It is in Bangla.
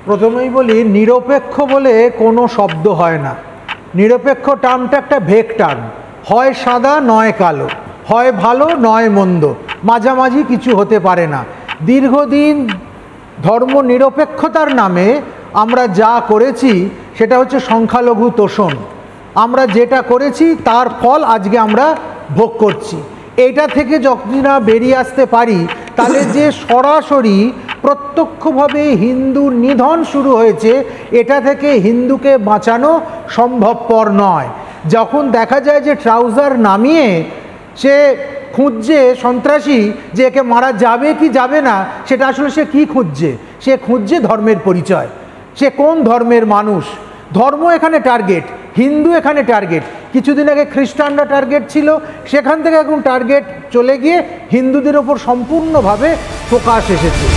প্রথমেই বলি, নিরপেক্ষ বলে কোনো শব্দ হয় না। নিরপেক্ষ টার্মটা একটা ভেগ টার্ম, হয় সাদা নয় কালো, হয় ভালো নয় মন্দ, মাঝামাঝি কিছু হতে পারে না। দীর্ঘদিন ধর্ম নিরপেক্ষতার নামে আমরা যা করেছি সেটা হচ্ছে সংখ্যালঘু তোষণ। আমরা যেটা করেছি তার ফল আজকে আমরা ভোগ করছি। এটা থেকে যদি না বেরিয়ে আসতে পারি, তাহলে যে সরাসরি প্রত্যক্ষভাবে হিন্দুর নিধন শুরু হয়েছে, এটা থেকে হিন্দুকে বাঁচানো সম্ভবপর নয়। যখন দেখা যায় যে ট্রাউজার নামিয়ে সে খুঁজছে সন্ত্রাসী, যে একে মারা যাবে কি যাবে না, সেটা আসলে সে কি খুঁজছে? সে খুঁজছে ধর্মের পরিচয়। সে কোন ধর্মের মানুষ? ধর্ম এখানে টার্গেট, হিন্দু এখানে টার্গেট। কিছুদিন আগে খ্রিস্টানরা টার্গেট ছিল, সেখান থেকে এখন টার্গেট চলে গিয়ে হিন্দুদের ওপর সম্পূর্ণভাবে ফোকাস এসেছে।